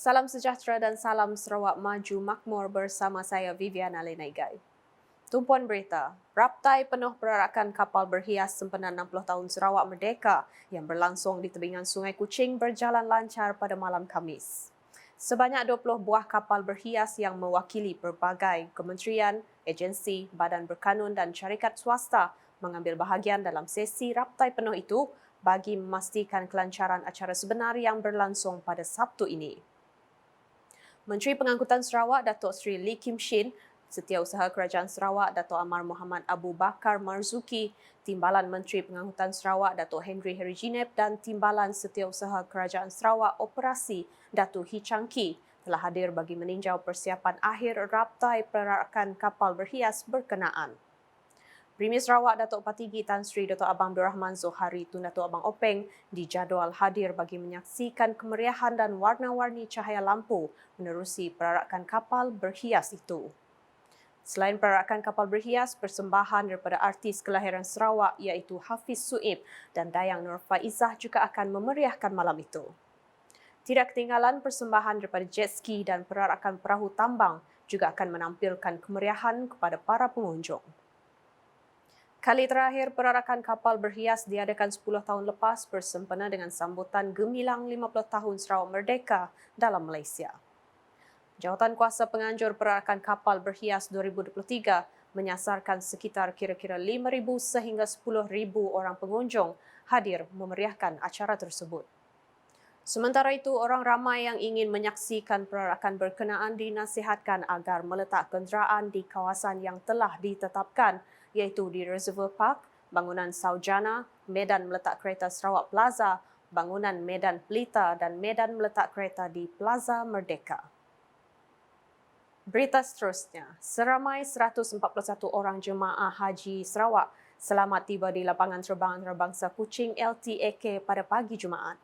Salam sejahtera dan salam Sarawak Maju Makmur bersama saya Viviana Lenaigai. Tumpuan berita, raptai penuh perarakan kapal berhias sempena 60 tahun Sarawak Merdeka yang berlangsung di tebingan Sungai Kuching berjalan lancar pada malam Khamis. Sebanyak 20 buah kapal berhias yang mewakili pelbagai kementerian, agensi, badan berkanun dan syarikat swasta mengambil bahagian dalam sesi raptai penuh itu bagi memastikan kelancaran acara sebenar yang berlangsung pada Sabtu ini. Menteri Pengangkutan Sarawak Datuk Seri Lee Kim Shin, Setiausaha Kerajaan Sarawak Datuk Amar Muhammad Abu Bakar Marzuki, Timbalan Menteri Pengangkutan Sarawak Datuk Henry Heriginep dan Timbalan Setiausaha Kerajaan Sarawak Operasi Datuk Hee Chang Kee telah hadir bagi meninjau persiapan akhir raptai perarakan kapal berhias berkenaan. Premier Sarawak Datuk Patigi Tan Sri Datuk Abang Abdul Rahman Zohari Tun Datuk Abang Openg dijadual hadir bagi menyaksikan kemeriahan dan warna-warni cahaya lampu menerusi perarakan kapal berhias itu. Selain perarakan kapal berhias, persembahan daripada artis kelahiran Sarawak iaitu Hafiz Suib dan Dayang Nur Faizah juga akan memeriahkan malam itu. Tidak ketinggalan persembahan daripada jet ski dan perarakan perahu tambang juga akan menampilkan kemeriahan kepada para pengunjung. Kali terakhir perarakan kapal berhias diadakan 10 tahun lepas bersempena dengan sambutan gemilang 50 tahun Sarawak Merdeka dalam Malaysia. Jawatan Kuasa Penganjur Perarakan Kapal Berhias 2023 menyasarkan sekitar kira-kira 5,000 sehingga 10,000 orang pengunjung hadir memeriahkan acara tersebut. Sementara itu, orang ramai yang ingin menyaksikan perarakan berkenaan dinasihatkan agar meletak kenderaan di kawasan yang telah ditetapkan iaitu di Reservoir Park, bangunan Saujana, medan meletak kereta Sarawak Plaza, bangunan medan Pelita dan medan meletak kereta di Plaza Merdeka. Berita seterusnya, seramai 141 orang jemaah haji Sarawak selamat tiba di lapangan terbang antarabangsa Kuching LTAK pada pagi Jumaat.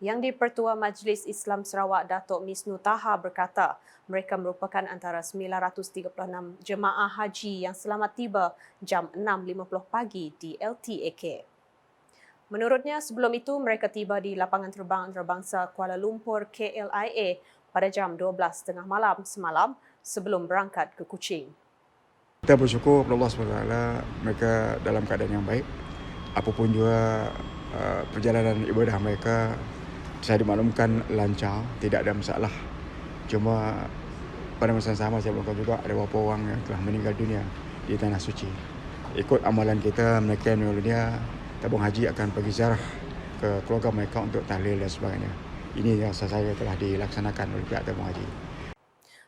Yang di-Pertua Majlis Islam Sarawak Datuk Misnu Taha berkata mereka merupakan antara 936 jemaah haji yang selamat tiba jam 6.50 pagi di LTAK. Menurutnya, sebelum itu mereka tiba di lapangan terbang antarabangsa Kuala Lumpur KLIA pada jam 12.30 malam semalam sebelum berangkat ke Kuching. Kita bersyukur kepada Allah SWT mereka dalam keadaan yang baik. Apapun juga perjalanan ibadah mereka, saya dimaklumkan lancar, tidak ada masalah. Cuma pada masa yang sama saya beritahu juga ada beberapa orang yang telah meninggal dunia di Tanah Suci. Ikut amalan kita, mereka yang meninggal dunia, tabung haji akan pergi ziarah ke keluarga mereka untuk tahlil dan sebagainya. Ini yang saya telah dilaksanakan oleh pihak tabung haji.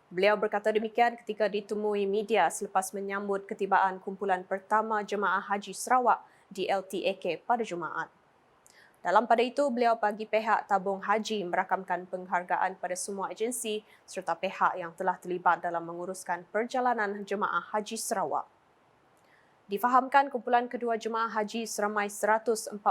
Beliau berkata demikian ketika ditemui media selepas menyambut ketibaan kumpulan pertama jemaah haji Sarawak di LTAK pada Jumaat. Dalam pada itu, beliau bagi pihak tabung haji merakamkan penghargaan pada semua agensi serta pihak yang telah terlibat dalam menguruskan perjalanan jemaah haji Sarawak. Difahamkan kumpulan kedua jemaah haji seramai 142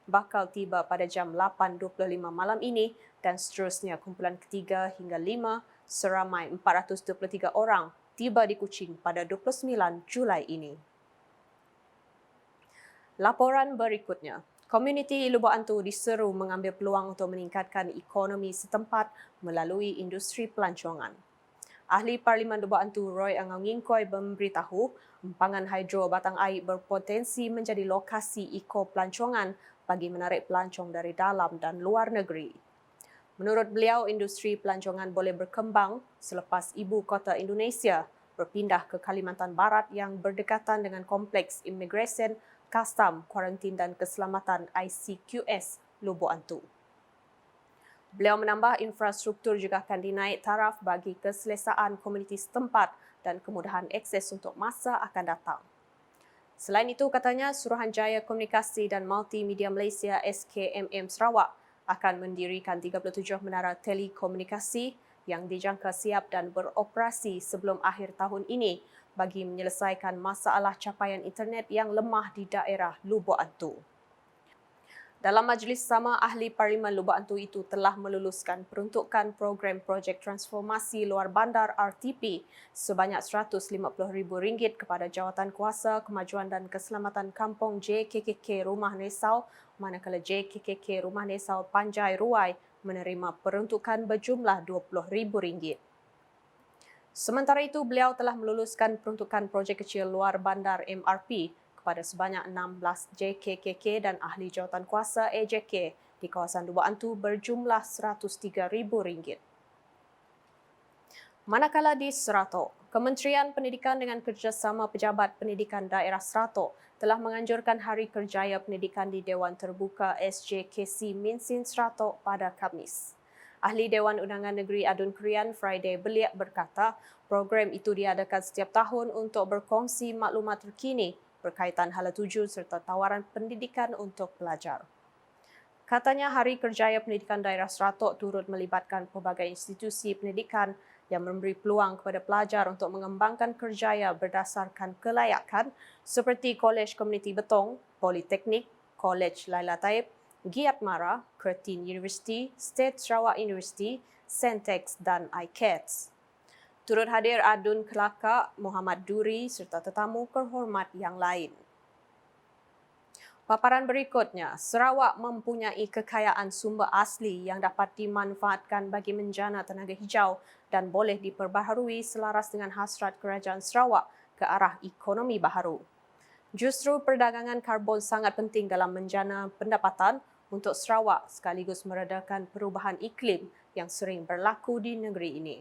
bakal tiba pada jam 8.25 malam ini dan seterusnya kumpulan ketiga hingga 5 seramai 423 orang tiba di Kuching pada 29 Julai ini. Laporan berikutnya. Komuniti Lubuk Antu diseru mengambil peluang untuk meningkatkan ekonomi setempat melalui industri pelancongan. Ahli Parlimen Lubuk Antu Roy Angau Ngingkoi memberitahu empangan hidro batang air berpotensi menjadi lokasi pelancongan bagi menarik pelancong dari dalam dan luar negeri. Menurut beliau, industri pelancongan boleh berkembang selepas ibu kota Indonesia berpindah ke Kalimantan Barat yang berdekatan dengan Kompleks Imigresen, Kastam, Kuarantin dan Keselamatan ICQS Lubuk Antu. Beliau menambah infrastruktur juga akan dinaik taraf bagi keselesaan komuniti setempat dan kemudahan akses untuk masa akan datang. Selain itu, katanya Suruhanjaya Komunikasi dan Multimedia Malaysia SKMM Sarawak akan mendirikan 37 menara telekomunikasi yang dijangka siap dan beroperasi sebelum akhir tahun ini bagi menyelesaikan masalah capaian internet yang lemah di daerah Lubuk Antu. Dalam majlis sama, Ahli Parlimen Lubuk Antu itu telah meluluskan peruntukan program projek transformasi luar bandar RTP sebanyak RM150,000 kepada Jawatan Kuasa Kemajuan dan Keselamatan Kampung JKKK Rumah Nesau, manakala JKKK Rumah Nesau Panjai Ruai menerima peruntukan berjumlah RM20,000. Sementara itu, beliau telah meluluskan peruntukan projek kecil luar bandar MRP kepada sebanyak 16 JKKK dan ahli jawatan kuasa AJK di kawasan Dua Antu berjumlah RM103,000. Manakala di Seratok, Kementerian Pendidikan dengan kerjasama Pejabat Pendidikan Daerah Seratok telah menganjurkan Hari Kerjaya Pendidikan di Dewan Terbuka SJKC Minsin Seratok pada Khamis. Ahli Dewan Undangan Negeri Adun Krian Friday Beliak berkata, program itu diadakan setiap tahun untuk berkongsi maklumat terkini berkaitan hala tuju serta tawaran pendidikan untuk pelajar. Katanya Hari Kerjaya Pendidikan Daerah Seratok turut melibatkan pelbagai institusi pendidikan yang memberi peluang kepada pelajar untuk mengembangkan kerjaya berdasarkan kelayakan seperti Kolej Komuniti Betong, Politeknik, Kolej Laila Taib, Giat Mara, Curtin University, State Sarawak University, Sentex dan ICATS. Turut hadir Adun Kelakar, Muhammad Duri serta tetamu terhormat yang lain. Paparan berikutnya, Sarawak mempunyai kekayaan sumber asli yang dapat dimanfaatkan bagi menjana tenaga hijau dan boleh diperbaharui selaras dengan hasrat kerajaan Sarawak ke arah ekonomi baharu. Justru perdagangan karbon sangat penting dalam menjana pendapatan untuk Sarawak sekaligus meredakan perubahan iklim yang sering berlaku di negeri ini.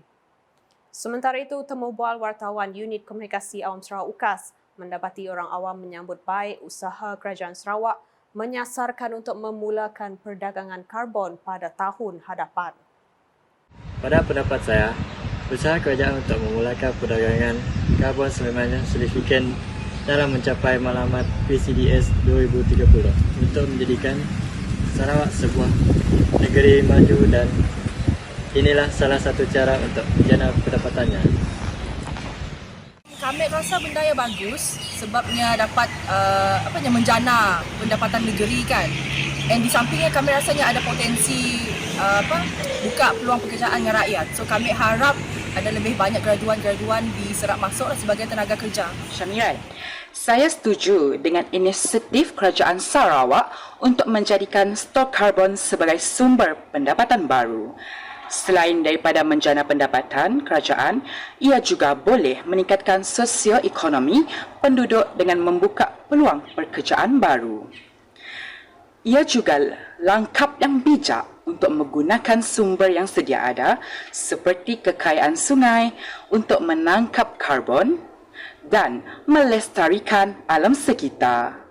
Sementara itu, temu bual wartawan Unit Komunikasi Awam Sarawak UKAS mendapati orang awam menyambut baik usaha kerajaan Sarawak menyasarkan untuk memulakan perdagangan karbon pada tahun hadapan. Pada pendapat saya, usaha kerajaan untuk memulakan perdagangan karbon sememangnya signifikan dalam mencapai matlamat PCDS 2030 untuk menjadikan Sarawak sebuah negeri maju dan inilah salah satu cara untuk menjana pendapatannya. Kami rasa benda yang bagus sebabnya dapat menjana pendapatan negeri kan. Dan di sampingnya kami rasanya ada potensi buka peluang pekerjaan dengan rakyat. So kami harap ada lebih banyak graduan-graduan diserap masuk sebagai tenaga kerja. Syamiran, saya setuju dengan inisiatif Kerajaan Sarawak untuk menjadikan stok karbon sebagai sumber pendapatan baru. Selain daripada menjana pendapatan kerajaan, ia juga boleh meningkatkan sosioekonomi penduduk dengan membuka peluang pekerjaan baru. Ia juga langkah yang bijak untuk menggunakan sumber yang sedia ada seperti kekayaan sungai untuk menangkap karbon dan melestarikan alam sekitar.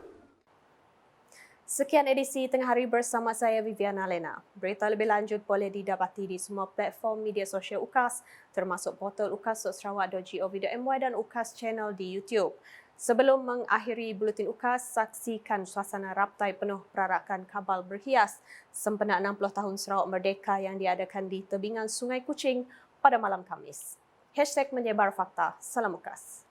Sekian edisi Tengah Hari bersama saya Viviana Lena. Berita lebih lanjut boleh didapati di semua platform media sosial UKAS termasuk portal ukas.sarawak.gov.my dan UKAS Channel di YouTube. Sebelum mengakhiri buletin UKAS, saksikan suasana raptai penuh perarakan kapal berhias sempena 60 tahun Sarawak Merdeka yang diadakan di tebingan Sungai Kuching pada malam Khamis. #menyebar fakta. Salam UKAS.